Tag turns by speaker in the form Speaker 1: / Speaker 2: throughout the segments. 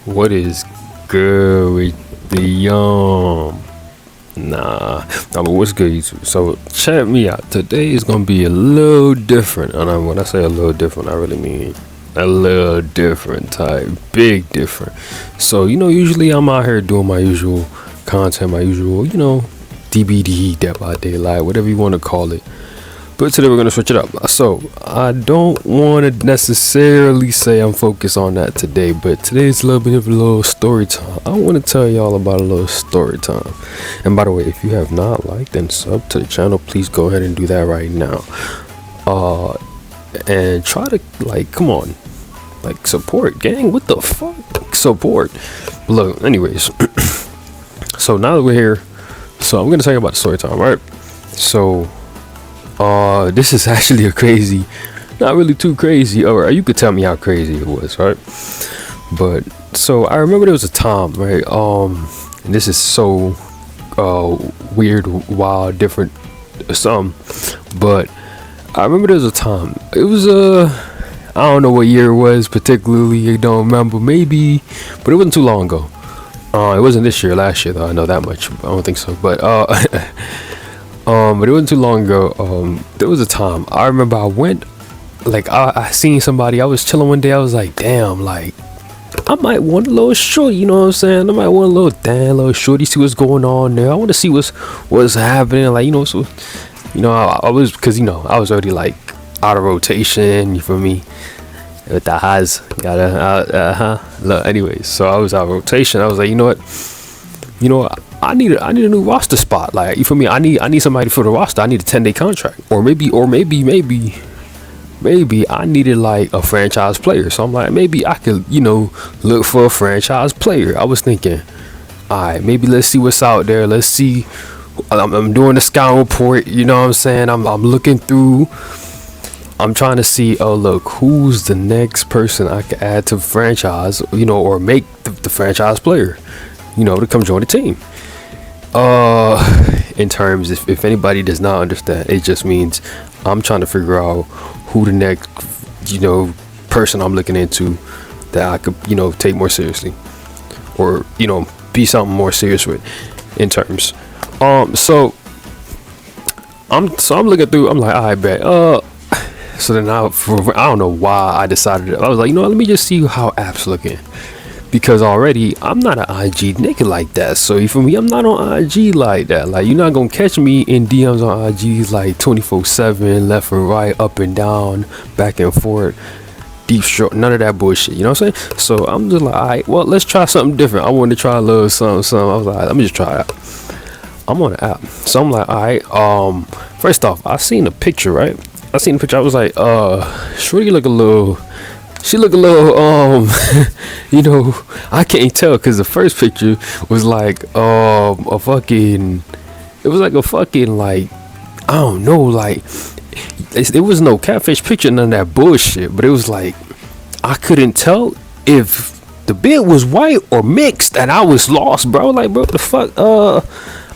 Speaker 1: What is good with the but what's good, YouTube? So check me out. Today is gonna be a little different, and when I say a little different, I really mean a little different type, big different. So usually I'm out here doing my usual content, my usual, DBD, Dead by Daylight, whatever you want to call it. But today we're gonna switch it up. So I don't want to necessarily say I'm focused on that today, but today's a little bit of a little story time. I want to tell y'all about a little story time. And by the way, if you have not liked and subbed to the channel, please go ahead and do that right now. And try to come on, support, gang. What the fuck, support? But look, anyways. So now that we're here, so I'm gonna tell you about the story time, right? So. This is actually a crazy, not really too crazy, or you could tell me how crazy it was, right? But so I remember there was a time, right? And this is so weird, wild, different, but I remember there was a time. It was I don't know what year it was particularly. I don't remember, maybe, but it wasn't too long ago. It wasn't this year, last year though. I know that much. I don't think so, but but it wasn't too long ago. There was a time I remember I went, I seen somebody. I was chilling one day. I was like, damn, I might want a little shorty. You know what I'm saying? I might want a little shorty. See what's going on there. I want to see what's happening. So I was, because I was already out of rotation. You feel me? With the highs, gotta look. Anyways, so I was out of rotation. I was like, you know what? I need a new roster spot. You feel me? I need somebody for the roster. I need a 10-day contract, or maybe I needed a franchise player. So I'm like, maybe I could look for a franchise player. I was thinking, all right, maybe let's see what's out there. Let's see. I'm doing the scout report. You know what I'm saying? I'm looking through. I'm trying to see. Oh look, who's the next person I could add to the franchise? Or make the franchise player. To come join the team. In terms, if anybody does not understand, it just means I'm trying to figure out who the next, person I'm looking into that I could, take more seriously, or be something more serious with, in terms. So I'm looking through. I'm like, I bet. So then I don't know why I decided. I was like, let me just see how apps looking. Because already I'm not an IG nigga like that. So you feel me? I'm not on IG like that. You're not gonna catch me in DMs on IGs 24/7, left and right, up and down, back and forth, deep short, none of that bullshit. You know what I'm saying? So I'm just like, alright, well, let's try something different. I wanted to try a little something. I was like, let me just try it. I'm on the app. So I'm like, alright, first off, I seen a picture, right? I was like, shorty look a little. She look a little, I can't tell, because the first picture was a fucking, it was a fucking, I don't know, it was no catfish picture, none of that bullshit, but it was I couldn't tell if the beard was white or mixed, and I was lost, bro. Bro, the fuck,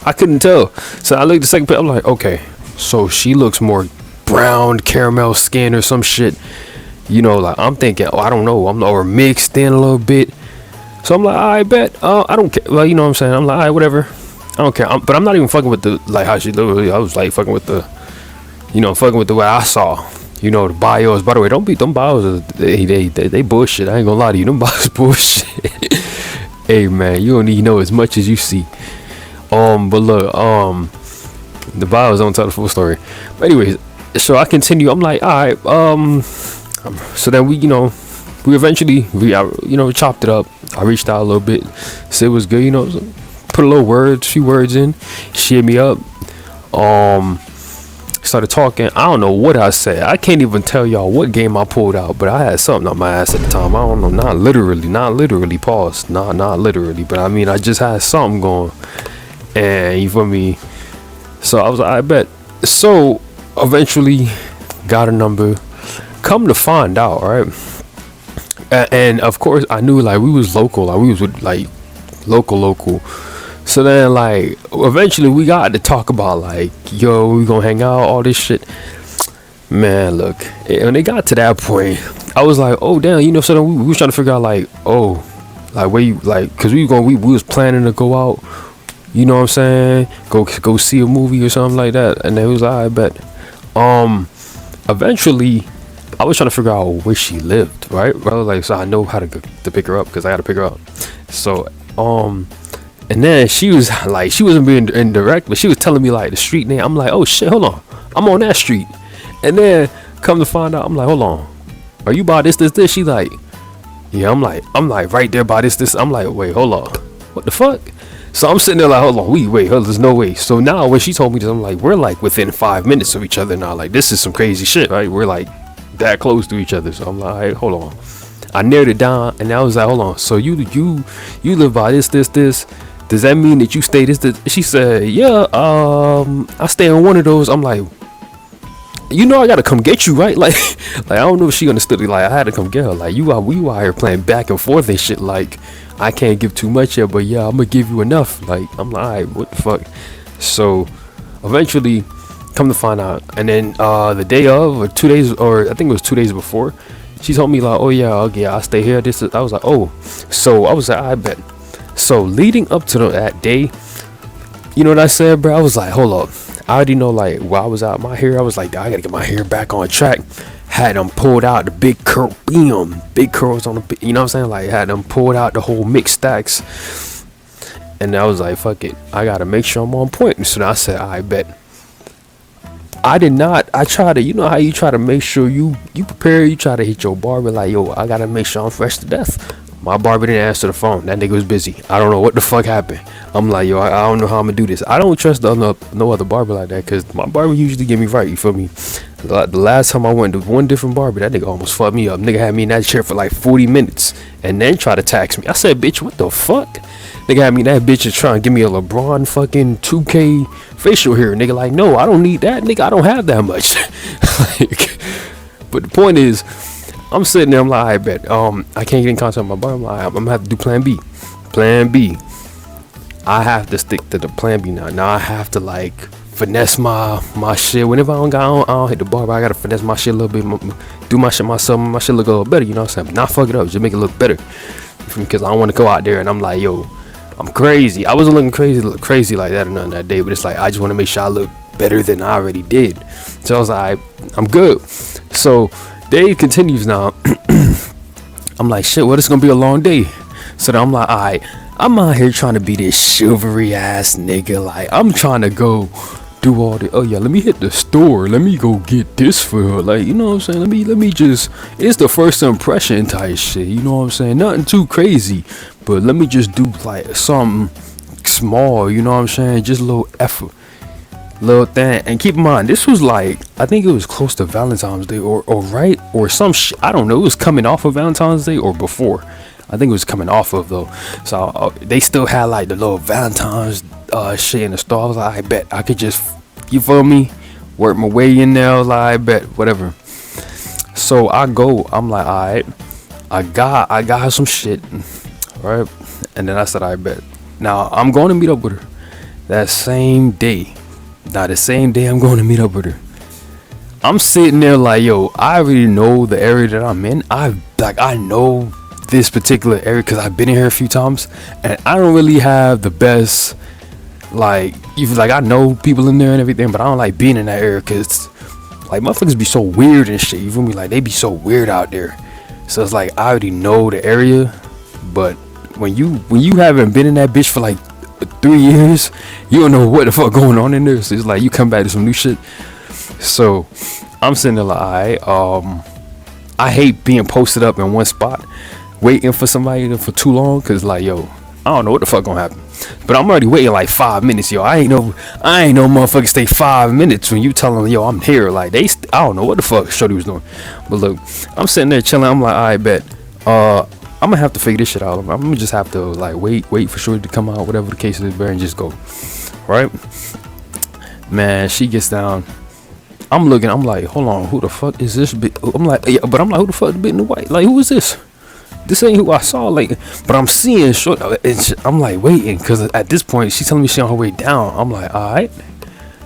Speaker 1: I couldn't tell. So I looked at the second picture, I'm like, okay, so she looks more brown, caramel skin or some shit. I'm thinking, I don't know, I'm or mixed in a little bit. So I'm like, I bet, I don't care. You know what I'm saying? I'm like, alright, whatever. I don't care. But I'm not even fucking with the how she look. I was fucking with the, fucking with the way I saw. The bios. By the way, them bios. They bullshit. I ain't gonna lie to you. Them bios bullshit. Hey man, you don't need to know as much as you see. But look, the bios don't tell the full story. But anyways, so I continue. I'm like, alright, so then we eventually chopped it up. I reached out a little bit, said it was good, put a few words in. She hit me up, started talking. I don't know what I said. I can't even tell y'all what game I pulled out, but I had something on my ass at the time. I don't know, not literally, pause, not literally, but I mean I just had something going, and you feel me? So I was like, I bet. So eventually got a number. Come to find out, right? And of course I knew we was local, we was with local. So then eventually we got to talk about yo, we gonna hang out, all this shit. Man, look, when it got to that point, I was like, oh damn, so then we was trying to figure out Like where you like, cause we was planning to go out. You know what I'm saying? Go see a movie or something like that. And they was like, I bet. Eventually, I was trying to figure out where she lived, right? Well, like, so I know how to pick her up because I got to pick her up. So, and then she was like, she wasn't being indirect, but she was telling me like the street name. I'm like, oh shit, hold on, I'm on that street. And then come to find out, I'm like, hold on, are you by this? She like, yeah. I'm like right there by this. I'm like, wait, hold on, what the fuck? So I'm sitting there like, hold on, wait, there's no way. So now when she told me this, I'm like, we're like within 5 minutes of each other now. Like, this is some crazy shit, right? We're like that close to each other. So I'm like, hey, hold on. I narrowed it down, and I was like, hold on. So you live by this. Does that mean that you stay this? She said, yeah. I stay in one of those. I'm like, you know, I gotta come get you, right? Like I don't know if she understood it. Like, I had to come get her. Like, we out here playing back and forth and shit. Like, I can't give too much yet, but yeah, I'm gonna give you enough. Like, I'm like, alright, what the fuck? So eventually, come to find out, and then the day of, or 2 days, or I think it was 2 days before, she told me like, oh yeah, okay, I'll stay here. I was like, oh. So I was like, I bet. So leading up to that day, you know what I said, bro? I was like, hold up. I already know, like, while I was out my hair, I was like, I gotta get my hair back on track. Had them pulled out the big curl, big curls on the, you know what I'm saying? Like, had them pulled out the whole mixed stacks. And I was like, fuck it, I gotta make sure I'm on point. So I said, I bet. I did not. I try to, you know how you try to make sure you prepare. You try to hit your barber like, yo, I gotta make sure I'm fresh to death. My barber didn't answer the phone. That nigga was busy. I don't know what the fuck happened. I'm like, yo, I don't know how I'm gonna do this. I don't trust no other barber like that, because my barber usually get me right. You feel me? The last time I went to one different barber, that nigga almost fucked me up. Nigga had me in that chair for like 40 minutes and then try to tax me. I said, bitch, what the fuck? Nigga had me in that bitch is trying to give me a LeBron fucking 2K facial hair. Nigga like, no, I don't need that. Nigga, I don't have that much. Like, but the point is, I'm sitting there, I'm like, I bet I can't get in contact with my barber. I'm gonna have to do plan B. I have to stick to the plan B now. Now I have to like finesse my shit. Whenever I don't hit the barber, I gotta finesse my shit a little bit, do my shit myself. My shit look a little better, you know what I'm saying? Not fuck it up, just make it look better. Because I don't want to go out there and I'm like, yo, I'm crazy. I wasn't looking crazy like that or nothing that day, but it's like I just want to make sure I look better than I already did. So I was like, I'm good. So day continues now. I'm like, shit, well, it's gonna be a long day. So then I'm like, alright, I'm out here trying to be this chivalry ass nigga. Like, I'm trying to go do all the, oh yeah, let me hit the store, let me go get this for her. Like, you know what I'm saying? Let me just, it's the first impression type shit. You know what I'm saying? Nothing too crazy, but let me just do like something small. You know what I'm saying? Just a little effort, little thing. And keep in mind, this was like, I think it was close to Valentine's Day or right or some shit. I don't know. It was coming off of Valentine's Day or before. I think it was coming off of though. So they still had like the little Valentine's shit in the store. I was like, I bet I could just, you feel me, work my way in there. I was like, I bet, whatever. So I go, I'm like, alright, I got her some shit, right? And then I said, I bet. Now I'm going to meet up with her that same day. Now the same day I'm going to meet up with her, I'm sitting there like, yo, I already know the area that I'm in. I know this particular area because I've been in here a few times, and I don't really have the best, like, even like I know people in there and everything, but I don't like being in that area because like motherfuckers be so weird and shit. You feel me? Like, they be so weird out there. So it's like I already know the area, but when you haven't been in that bitch for like 3 years, you don't know what the fuck going on in there. So it's like you come back to some new shit. So I'm sitting there like, I hate being posted up in one spot waiting for somebody for too long, because like, yo, I don't know what the fuck gonna happen. But I'm already waiting like 5 minutes, yo. I ain't no motherfucker stay 5 minutes when you tell them, yo, I'm here. Like, I don't know what the fuck Shorty was doing. But look, I'm sitting there chilling. I'm like, I bet I'm gonna have to figure this shit out. I'm gonna just have to like wait for Shorty to come out, whatever the case is, and just go. Right? Man, she gets down. I'm looking, I'm like, hold on, who the fuck is this bitch? I'm like, yeah, but I'm like, who the fuck the bitch in the white? Like, who is this? This ain't who I saw. Like, but I'm seeing short. I'm like waiting, because at this point she's telling me she's on her way down. I'm like, all right.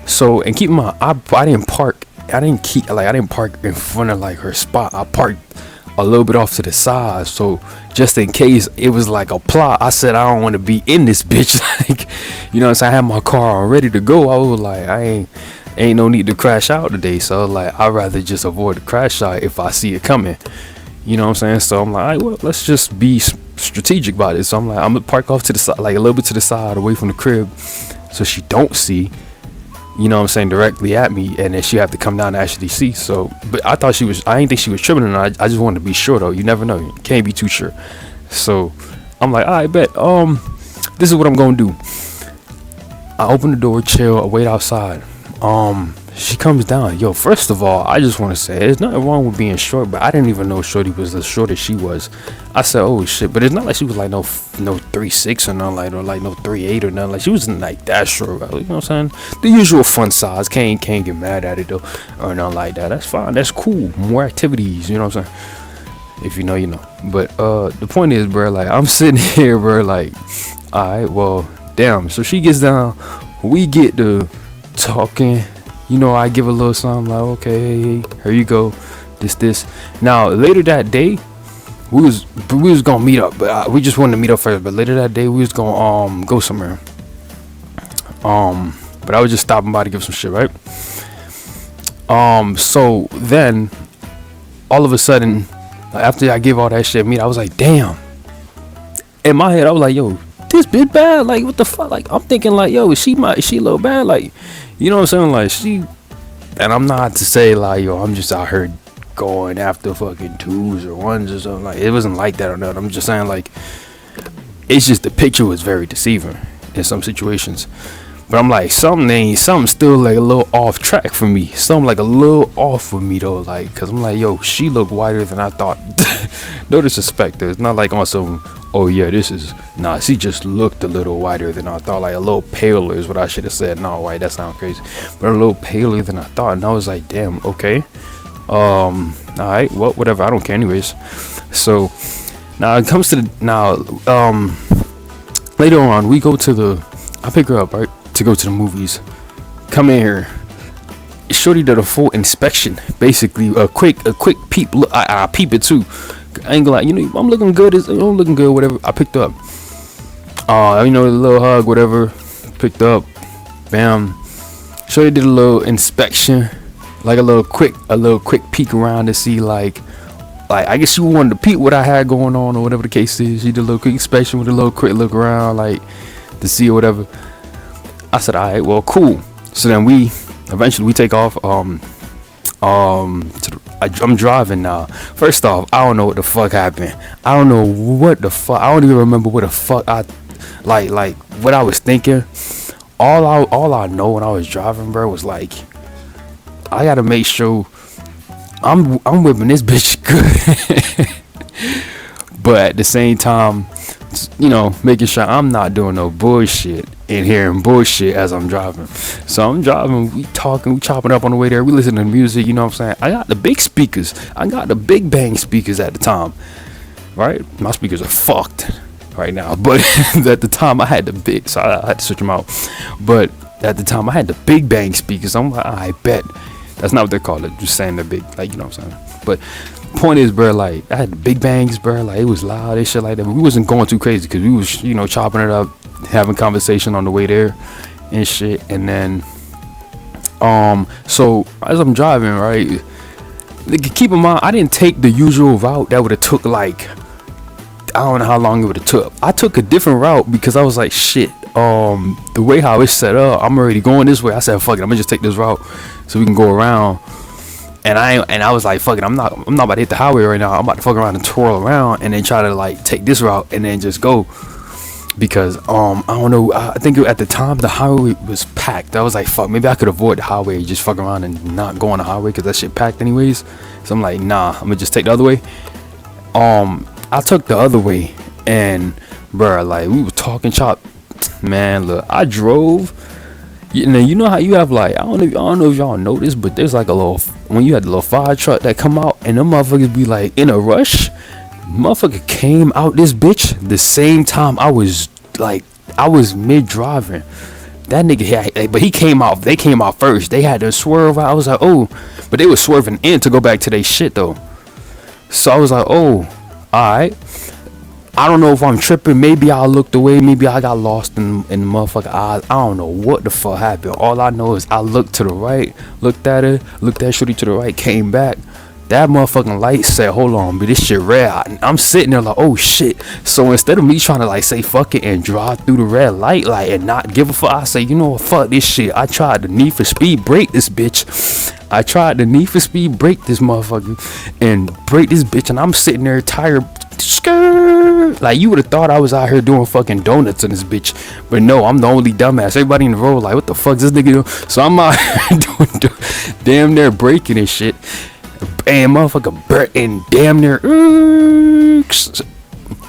Speaker 1: So, and keep in mind, I didn't park in front of like her spot. I parked a little bit off to the side, so just in case it was like a plot. I said I don't want to be in this bitch. Like, you know what I'm saying? I had my car all ready to go. I was like, ain't no need to crash out today, so like I'd rather just avoid the crash out if I see it coming. You know what I'm saying? So I'm like, all right, well, let's just be strategic about it. So I'm like, I'm gonna park off to the side, like a little bit to the side, away from the crib, so she don't see. You know what I'm saying, directly at me, and then she have to come down to actually see. So, but I thought I didn't think she was tripping, and I just wanted to be sure though. You never know, you can't be too sure. So I'm like, I bet this is what I'm gonna do. I open the door, chill, I wait outside. She comes down. Yo, first of all, I just want to say there's nothing wrong with being short, but I didn't even know Shorty was as short as she was. I said, oh shit, but it's not like she was like no 3'6" or nothing, or like no 3'8" or nothing. Like, she wasn't like that short, you know what I'm saying? The usual fun size. Can't get mad at it though, or nothing like that. That's fine. That's cool. More activities, you know what I'm saying? If you know, you know. But the point is, bro, like, I'm sitting here, bro, like, all right, well, damn. So she gets down, we get to talking. You know, I give a little something like, okay, hey, here you go, this. Now later that day, we was gonna meet up, but we just wanted to meet up first. But later that day, we was gonna go somewhere. But I was just stopping by to give some shit, right? So then, all of a sudden, after I give all that shit, I was like, damn. In my head, I was like, yo, this bitch bad. Like, what the fuck? Like, I'm thinking like, yo, is she a little bad? Like, you know what I'm saying? Like, and I'm not to say like, yo, I'm just out here going after fucking 2s or 1s or something. Like, it wasn't like that or nothing. I'm just saying, like, it's just the picture was very deceiving in some situations. But I'm like, something still like a little off track for me. Something like a little off for me though. Like, cause I'm like, yo, she looked whiter than I thought. No disrespect. It's not like on some, oh yeah, she just looked a little whiter than I thought. Like a little paler is what I should have said. No, white, that sounds crazy. But a little paler than I thought. And I was like, damn, okay. Alright, well, whatever, I don't care anyways. So now it comes to later on we go to I pick her up, right, to go to the movies. Come in here. Shorty did a full inspection, basically a quick peep. Look, I peep it too. I ain't gonna lie, you know, I'm looking good. I'm looking good. Whatever. I picked up. You know, a little hug, whatever. Picked up. Bam. Shorty did a little inspection, like a little quick peek around to see like I guess she wanted to peep what I had going on or whatever the case is. She did a little quick inspection with a little quick look around, like to see or whatever. I said, all right, well, cool. So then we eventually take off. I'm driving now. First off, I don't know what the fuck happened. I don't know what the fuck. I don't even remember what the fuck I like what I was thinking. All I know when I was driving, bro, was like, I gotta make sure I'm whipping this bitch good. But at the same time, you know, making sure I'm not doing no bullshit and hearing bullshit as I'm driving. So I'm driving, we talking, we chopping up on the way there, we listening to music, you know what I'm saying? I got the big speakers. I got the big bang speakers at the time. Right? My speakers are fucked right now. But at the time I had the big, so I had to switch them out. But at the time I had the big bang speakers. I'm like, I bet. That's not what they're called. They're just saying they're big, like, you know what I'm saying? But point is, bro, like, I had the big bangs, bro, like, it was loud and shit like that, but we wasn't going too crazy because we was, you know, chopping it up, having conversation on the way there and shit. And then so as I'm driving, right, keep in mind I didn't take the usual route that would have took like, I don't know how long it would have took. I took a different route because I was like, shit, the way how it's set up, I'm already going this way. I said, fuck it, I'm gonna just take this route so we can go around. And I was like, fuck it, I'm not about to hit the highway right now. I'm about to fuck around and twirl around and then try to like take this route and then just go. Because I don't know, I think at the time the highway was packed. I was like, fuck, maybe I could avoid the highway, just fuck around and not go on the highway because that shit packed anyways. So I'm like, nah, I'm gonna just take the other way. I took the other way, and bruh, like, we were talking chop. Man, look, I drove. You know how you have like, I don't know if y'all know this, but there's like a little, when you had the little fire truck that come out and them motherfuckers be like in a rush. Motherfucker came out this bitch the same time I was mid driving. That nigga had, but they came out first. They had to swerve out. I was like, oh, but they was swerving in to go back to their shit though.
Speaker 2: So I was like, oh, alright. I don't know if I'm tripping. Maybe I looked away. Maybe I got lost in the motherfucking eyes. I don't know what the fuck happened. All I know is I looked to the right, looked at her, looked at Shorty to the right, came back. That motherfucking light said, hold on, but this shit red. I'm sitting there like, oh shit. So instead of me trying to like say fuck it and drive through the red light like and not give a fuck, I say, you know what, fuck this shit. I tried to Need for Speed break this bitch. I tried to Need for Speed break this motherfucker and break this bitch, and I'm sitting there tired. Like you would have thought I was out here doing fucking donuts in this bitch, but no, I'm the only dumbass. Everybody in the road like, what the fuck is this nigga doing? So I'm out here doing damn near breaking and shit, and motherfucker and damn near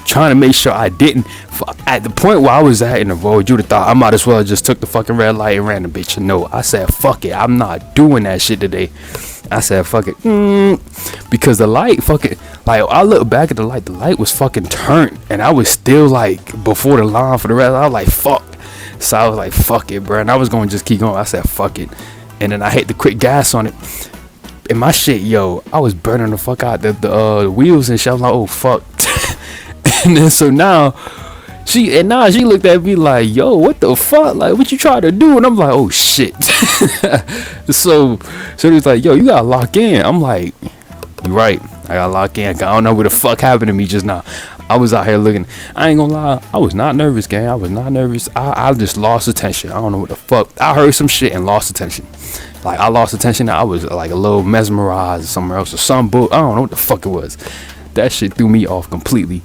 Speaker 2: trying to make sure I didn't. At the point where I was at in the road, you'd have thought I might as well just took the fucking red light and ran the bitch. No, I said fuck it, I'm not doing that shit today. I said fuck it, because the light fucking, like I look back at the light was fucking turned, and I was still like before the line for the red light. I was like fuck. So I was like fuck it, bro, and I was going to just keep going. I said fuck it, and then I hit the quick gas on it, and my shit, yo, I was burning the fuck out the wheels and shit. I was like, oh fuck. And then so now she looked at me like, yo, what the fuck, like what you trying to do? And I'm like, oh shit. so he was like, yo, you gotta lock in. I'm like, you right, I gotta lock in. I don't know what the fuck happened to me just now. I was out here looking. I ain't gonna lie, I was not nervous, gang. I was not nervous. I just lost attention. I don't know what the fuck. I heard some shit and lost attention. Like I lost attention. I was like a little mesmerized or somewhere else or some book. I don't know what the fuck it was. That shit threw me off completely.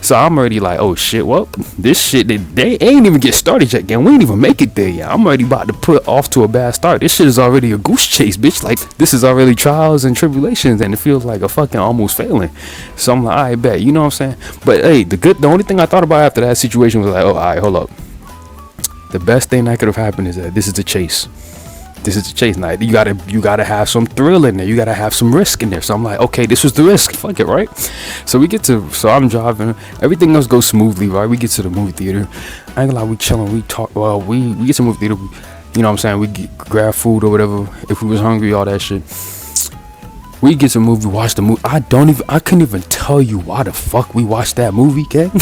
Speaker 2: So I'm already like, oh shit, well, this shit, they ain't even get started yet, gang. We ain't even make it there yet. I'm already about to put off to a bad start. This shit is already a goose chase, bitch. Like, this is already trials and tribulations, and it feels like a fucking almost failing. So I'm like, I bet, you know what I'm saying? But hey, the only thing I thought about after that situation was like, oh, all right, hold up. The best thing that could have happened is that this is the chase. This is the chase night. You gotta have some thrill in there. You gotta have some risk in there. So I'm like, okay, this was the risk. Fuck it, right? So I'm driving. Everything else goes smoothly, right? We get to the movie theater. I ain't gonna lie, we chilling. We talk. Well, we get to the movie theater. You know what I'm saying? We grab food or whatever if we was hungry, all that shit. We get to the movie, watch the movie. I couldn't even tell you why the fuck we watched that movie, gang.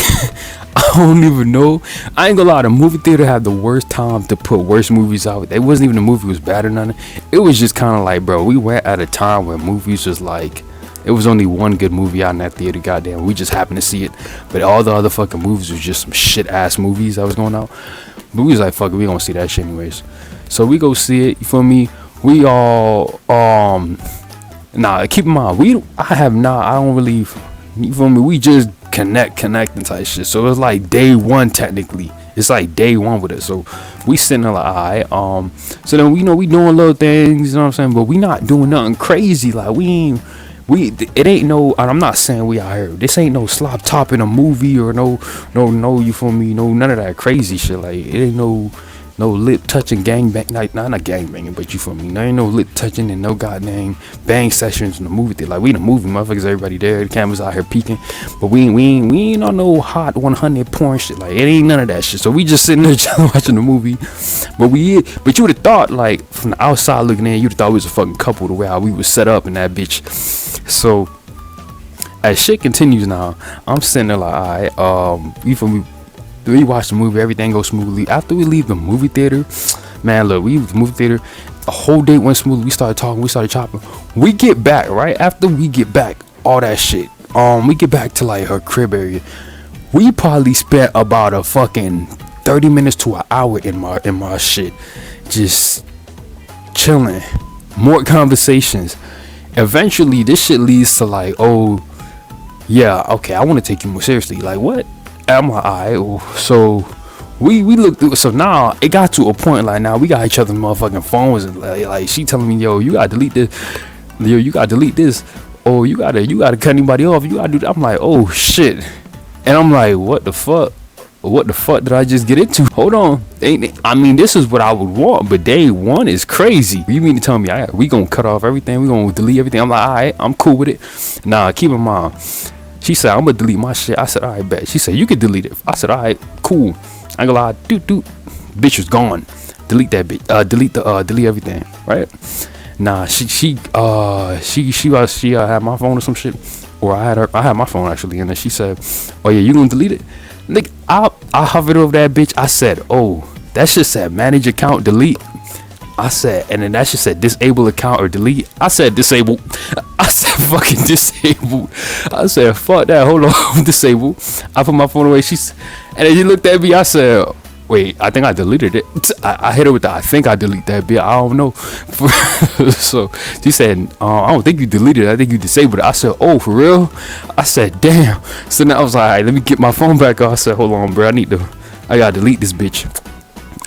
Speaker 2: I don't even know. I ain't gonna lie, the movie theater had the worst time to put worst movies out. It wasn't even the movie was bad or nothing. It was just kind of like, bro, we went at a time where movies was like, it was only one good movie out in that theater, goddamn. We just happened to see it. But all the other fucking movies was just some shit ass movies that was going out. But we was like, fuck it, we gonna see that shit anyways. So we go see it, you feel me? We all, nah, keep in mind, I don't really, you feel me? We just connecting type shit. So it's like day one technically. It's like day one with it. So we sitting there like, alright. So then we doing little things, you know what I'm saying? But we not doing nothing crazy. Like it ain't no. And I'm not saying we out here. This ain't no slop top in a movie or no. You feel me? No, none of that crazy shit. Like it ain't no lip touching gangbang, like not gangbanging, but you feel me? There ain't no lip touching and no goddamn bang sessions in the movie theater. Like we in a movie, motherfuckers, everybody there, the cameras out here peeking, but we ain't on no hot 100 porn shit. Like it ain't none of that shit. So we just sitting there chilling watching the movie. But you would have thought, like from the outside looking in, you'd have thought we was a fucking couple the way how we was set up in that bitch. So as shit continues now, I'm sitting there like, alright, you feel me? We watch the movie, everything goes smoothly. After we leave the movie theater, man, look, we leave the movie theater, the whole day went smoothly. We started talking, we started chopping. We get back, right? After we get back, all that shit, we get back to like her crib area. We probably spent about a fucking 30 minutes to an hour in my shit, just chilling, more conversations. Eventually, this shit leads to like, oh, yeah, okay, I want to take you more seriously. Like, what? I'm like, alright, so we looked through. So now it got to a point like now we got each other's motherfucking phones, and like she telling me, yo, you gotta delete this, yo, you gotta delete this, or you gotta cut anybody off, you gotta do that. I'm like, oh shit, and I'm like, what the fuck did I just get into? Hold on, I mean, this is what I would want, but day one is crazy. You mean to tell me we gonna cut off everything, we gonna delete everything? I'm like, alright, I'm cool with it. Nah, keep in mind, she said, I'm gonna delete my shit. I said, alright, bet. She said, you can delete it. I said, alright, cool. I ain't gonna lie, bitch was gone. Delete that bitch. Delete everything, right? Nah, she had my phone or some shit. or I had my phone actually, and then she said, "Oh yeah, you gonna delete it?" Nigga, I hovered over that bitch. I said, "Oh, that shit said manage account delete." I said, and then that shit said disable account or delete. I said disable. I said fucking disable. I said fuck that. Hold on, disable. I put my phone away. And then she looked at me. I said, wait, I think I deleted it. I hit her with the I think I deleted that bit. I don't know. So she said, I don't think you deleted it. I think you disabled it. I said, oh, for real? I said, damn. So now I was like, all right, let me get my phone back. I said, hold on, bro. I gotta delete this bitch.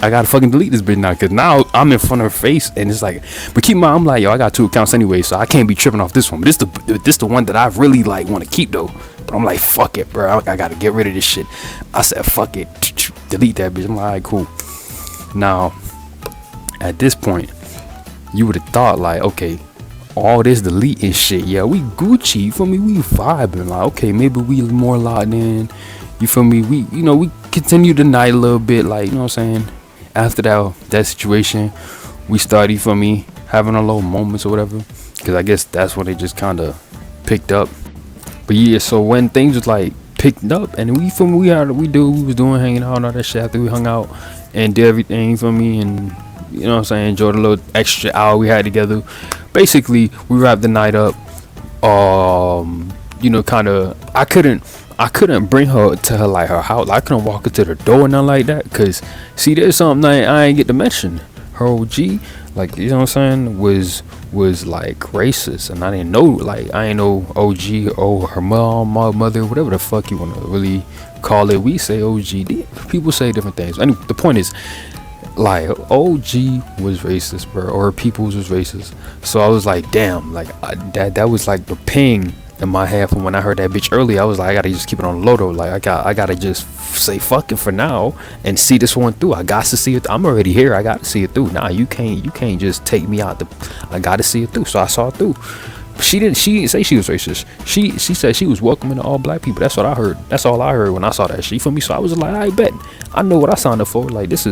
Speaker 2: I gotta fucking delete this bitch now, cause now I'm in front of her face, and it's like, but keep in mind, I'm like, yo, I got 2 accounts anyway, so I can't be tripping off this one. But this the one that I really like want to keep though. But I'm like, fuck it, bro. I gotta get rid of this shit. I said, fuck it, delete that bitch. I'm like, all right, cool. Now, at this point, you would have thought like, okay, all this deleting shit, yeah, we Gucci, you feel me? We vibing, like, okay, maybe we more locked in. You feel me? We continue the night a little bit, like, you know what I'm saying? After that situation, we started, you feel me, having our little moments or whatever, because I guess that's when it just kind of picked up. But yeah, so when things was like picked up, and we feel me, we was doing hanging out and all that shit after we hung out and did everything, you feel me, and you know what I'm saying, enjoyed a little extra hour we had together. Basically, we wrapped the night up. You know, kind of, I couldn't bring her to her house. I couldn't walk her to the door or nothing like that. Cause see, there's something I ain't get to mention. Her OG, like, you know what I'm saying, was like racist, and I didn't know. Like, I ain't know OG or her mom, my mother, whatever the fuck you wanna really call it. We say OG. People say different things. Anyway, the point is, like, OG was racist, bro, or people's was racist. So I was like, damn, like that was like the ping in my head from when I heard that bitch earlier. I was like, I gotta just keep it on the low though. Like, I gotta just say fuck it for now and see this one through. I got to see it. I'm already here. I got to see it through. Nah, you can't just take me out. I got to see it through. So I saw it through. She didn't say she was racist. She said she was welcoming to all black people. That's what I heard. That's all I heard when I saw that shit for me. So I was like, I bet I know what I signed up for. Like, this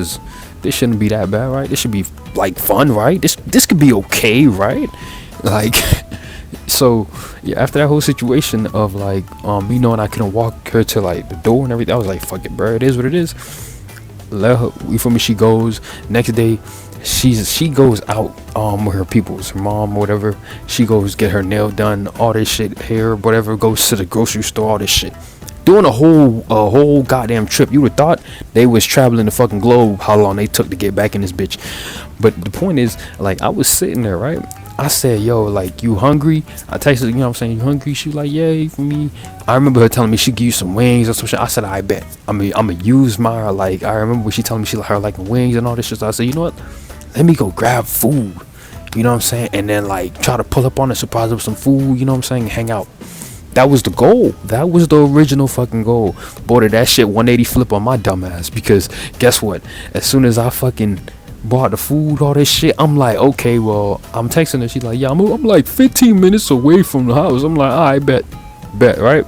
Speaker 2: shouldn't be that bad, right? This should be like fun, right? This could be okay, right? Like, so yeah, after that whole situation of like, you know, and I couldn't walk her to like the door and everything, I was like, fuck it, bro, it is what it is. Let her, you feel me? She goes next day. She goes out with her peoples, her mom or whatever. She goes get her nail done, all this shit, hair, whatever. Goes to the grocery store, all this shit. Doing a whole goddamn trip. You would have thought they was traveling the fucking globe. How long they took to get back in this bitch? But the point is, like, I was sitting there, right? I said, yo, like, you hungry? I texted, you know what I'm saying, you hungry? She was like, yeah, for me. I remember her telling me she give you some wings or some shit. I said, I bet. I'm gonna use my, like, I remember when she told me she like her liking wings and all this shit. So I said, you know what? Let me go grab food. You know what I'm saying? And then, like, try to pull up on her, surprise her with some food, you know what I'm saying? Hang out. That was the goal. That was the original fucking goal. Boy, did that shit 180 flip on my dumb ass. Because guess what? As soon as I fucking bought the food, all this shit, I'm like, okay, well, I'm texting her. She's like, yeah, I'm like 15 minutes away from the house. I'm like, all right, bet, right?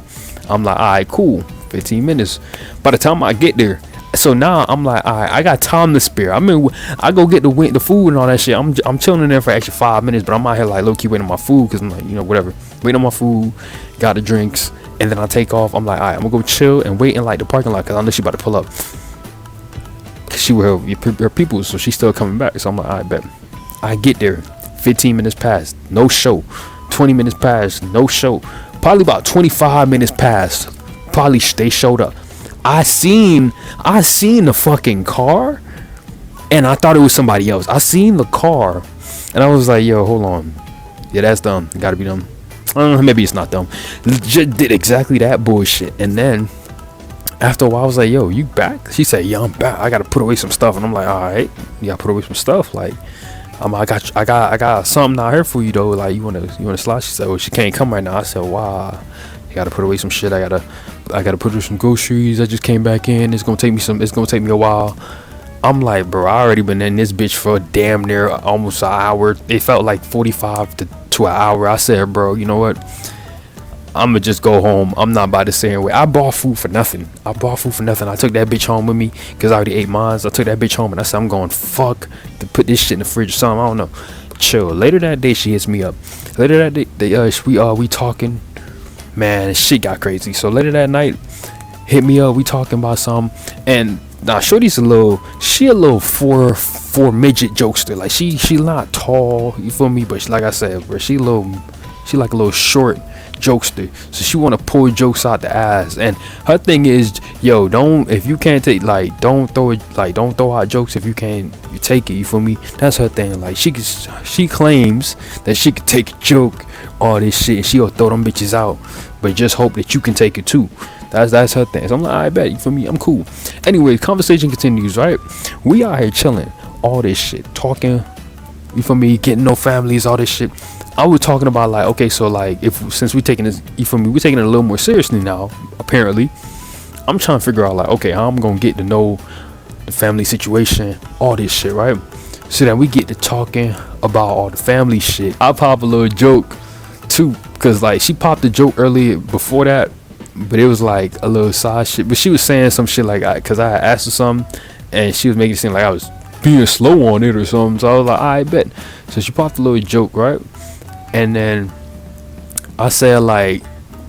Speaker 2: I'm like, all right, cool, 15 minutes. By the time I get there, so now I'm like, all right, I got time to spare. I mean, I go get the food and all that shit. I'm chilling in there for extra 5 minutes, but I'm out here like low key waiting on my food because I'm like, you know, whatever, waiting on my food, got the drinks, and then I take off. I'm like, all right, I'm gonna go chill and wait in like the parking lot because I know she about to pull up. She with her people, so she's still coming back. So I'm like, all right, bet. I get there, 15 minutes passed, no show. 20 minutes passed, no show. Probably about 25 minutes passed. Probably they showed up. I seen the fucking car, and I thought it was somebody else. I seen the car, and I was like, yo, hold on. Yeah, that's dumb. Gotta be dumb. Maybe it's not dumb. Just did exactly that bullshit, and then after a while, I was like, yo, you back? She said, yeah, I'm back. I gotta put away some stuff. And I'm like, all right, you gotta put away some stuff. Like, I got something out here for you though. Like, you wanna slide? She said, well, she can't come right now. I said, wow, you gotta put away some shit. I gotta put away some groceries. I just came back in. It's gonna take me a while. I'm like, bro, I already been in this bitch for damn near almost an hour. It felt like 45 to an hour. I said, bro, you know what? I'm gonna just go home. I'm not about to stay away. I bought food for nothing. I took that bitch home with me because I already ate mine. I took that bitch home and I said, I'm going fuck to put this shit in the fridge or something. I don't know. Chill. Later that day, she hits me up. Later that day, we talking.
Speaker 1: Man, shit got crazy. So later that night, hit me up. We talking about something, and now Shorty's a little 4'4" midget jokester. Like she not tall, you feel me? But like I said, bro, she like a little short jokester. So she wanna pull jokes out the ass. And her thing is, yo, if you can't take, like, don't throw out jokes if you can't take it. You feel me? That's her thing. Like she claims that she could take a joke, all this shit, and she'll throw them bitches out, but just hope that you can take it too. That's her thing. So I'm like, I bet, you feel me? I'm cool. Anyway, conversation continues, right? We out here chilling, all this shit, talking, you feel me, getting no families, all this shit. I was talking about, like, okay, so like, since we taking this, you feel me, we're taking it a little more seriously now, apparently. I'm trying to figure out, like, okay, how I'm gonna get to know the family situation, all this shit, right? So then we get to talking about all the family shit. I pop a little joke too, because like she popped a joke earlier before that, but it was like a little side shit. But she was saying some shit like, because I had asked her something and she was making it seem like I was being slow on it or something. So I was like, I bet. So she popped a little joke, right? And then I said, like,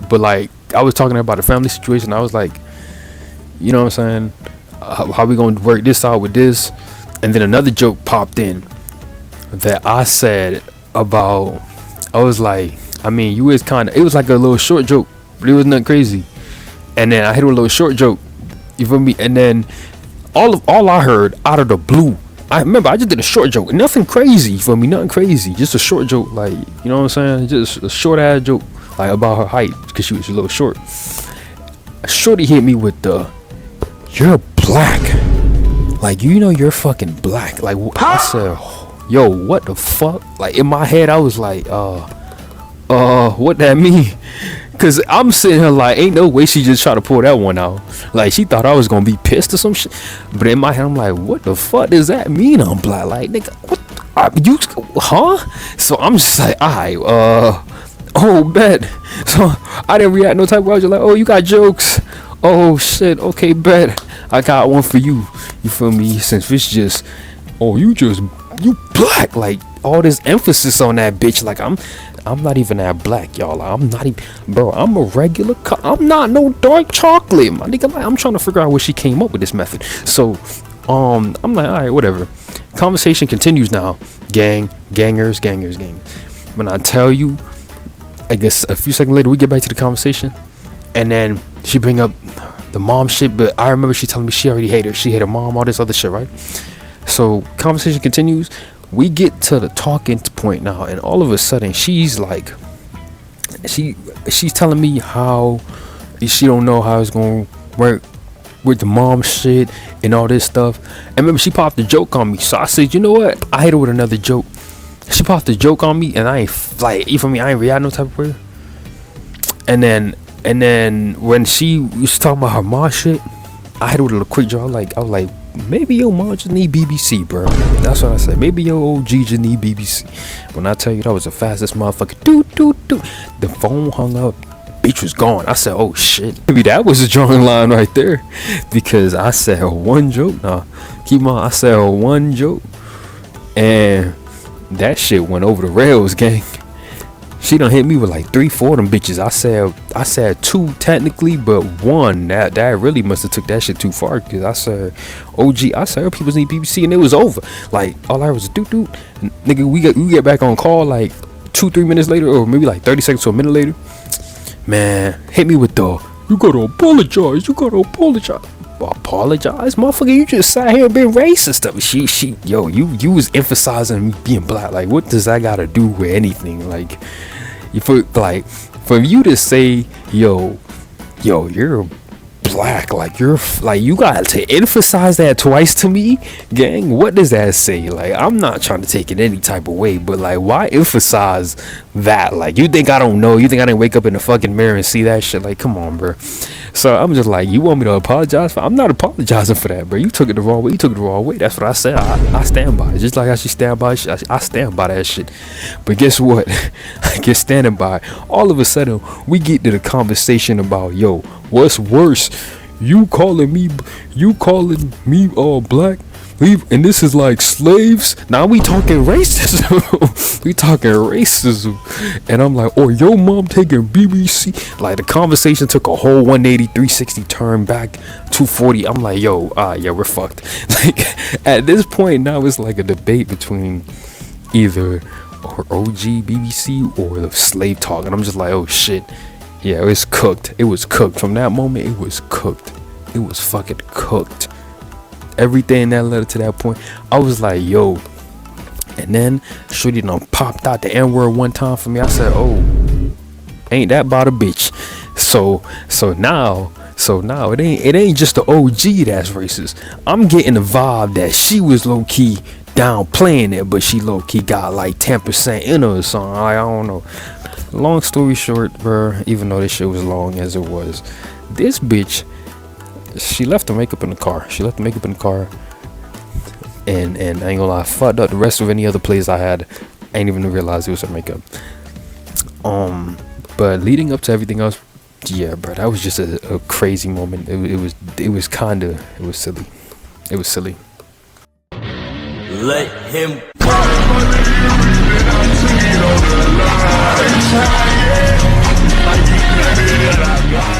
Speaker 1: but like, I was talking about the family situation. I was like, you know what I'm saying? How we gonna work this out with this? And then another joke popped in that I said about, I was like, I mean, you was kind of, it was like a little short joke, but it was nothing crazy. And then I hit a little short joke, you feel me? And then all I heard out of the blue, I remember I just did a short joke, nothing crazy, you feel me? Nothing crazy, just a short joke, like, you know what I'm saying? Just a short ass joke, like about her height, because she was a little short. Shorty hit me with the, you're black, like, you know, you're fucking black. Like, I said, yo, what the fuck? Like, in my head, I was like, what that mean? Cause I'm sitting here like, ain't no way she just tried to pull that one out. Like, she thought I was gonna be pissed or some shit. But in my head, I'm like, what the fuck does that mean? I'm black, like, nigga, what? You, huh? So I'm just like, alright, oh, bet. So I didn't react no type of way. I was just like, oh, you got jokes? Oh shit, okay, bet. I got one for you. You feel me? Since it's just, oh, you black, like all this emphasis on that bitch. Like I'm not even that black, y'all. Like, I'm not even, bro. I'm a regular. I'm not no dark chocolate, my nigga. Like, I'm trying to figure out where she came up with this method. So, I'm like, all right, whatever. Conversation continues now. Gangers. When I tell you, I guess a few seconds later we get back to the conversation, and then she bring up the mom shit. But I remember she telling me she already hated her. She hated her mom, all this other shit, right? So conversation continues. We get to the talking point now, and all of a sudden she's like, she's telling me how she don't know how it's gonna work with the mom shit and all this stuff. And remember, she popped a joke on me, so I said, you know what, I hit her with another joke. She popped a joke on me, and I ain't, like, you feel me, I ain't react no type of way. And then when she was talking about her mom shit, I hit her with a little quick joke. I was like, maybe your mom just need BBC, bro. That's what I said. Maybe your OG just need BBC. When I tell you that was the fastest motherfucker, do. The phone hung up. Bitch was gone. I said, oh shit. Maybe that was a drawing line right there, because I said one joke. Nah, keep on. I said one joke, and that shit went over the rails, gang. She done hit me with like 3-4 of them bitches. I said 2 technically, but 1 that really must have took that shit too far, because I said OG. I said her people need BBC, and it was over. Like, all I was do nigga. We get back on call like 2-3 minutes later, or maybe like 30 seconds to a minute later. Man, hit me with the, you gotta apologize. Apologize, motherfucker. You just sat here and been racist stuff. Yo, you was emphasizing me being black. Like, what does that gotta do with anything? Like, for you to say, yo, you're black, like you got to emphasize that twice to me, gang. What does that say? Like, I'm not trying to take it any type of way, but like, why emphasize that? Like, you think I don't know? You think I didn't wake up in the fucking mirror and see that shit? Like, come on, bro. So I'm just like, you want me to apologize for? I'm not apologizing for that, bro. You took it the wrong way. That's what I said. I stand by it. Just like I should stand by shit. I stand by that shit. But guess what? I get standing by. All of a sudden, we get to the conversation about, yo, what's worse? You calling me black, and this is like slaves. Now we talking racism. We talking racism. And I'm like, oh, your mom taking BBC. Like the conversation took a whole 180, 360 turn back 240. I'm like, yo, yeah, we're fucked. Like at this point now it's like a debate between either or OG BBC or the slave talk. And I'm just like, oh shit. Yeah, it's cooked. It was cooked. From that moment, it was cooked. It was fucking cooked. Everything that led to that point, I was like, yo. And then Shorty done popped out the N-word one time for me. I said, oh, ain't that about a bitch? So now it ain't just the OG that's racist. I'm getting the vibe that she was low key downplaying it, but she low key got like 10% in her or something. I don't know. Long story short, bro, even though this shit was long as it was, this bitch, she left the makeup in the car. And I ain't gonna lie, I fucked up the rest of any other plays I had. I ain't even realize it was her makeup. But leading up to everything else, yeah, bro, that was just a crazy moment. It was silly. It was silly.
Speaker 3: Let him go.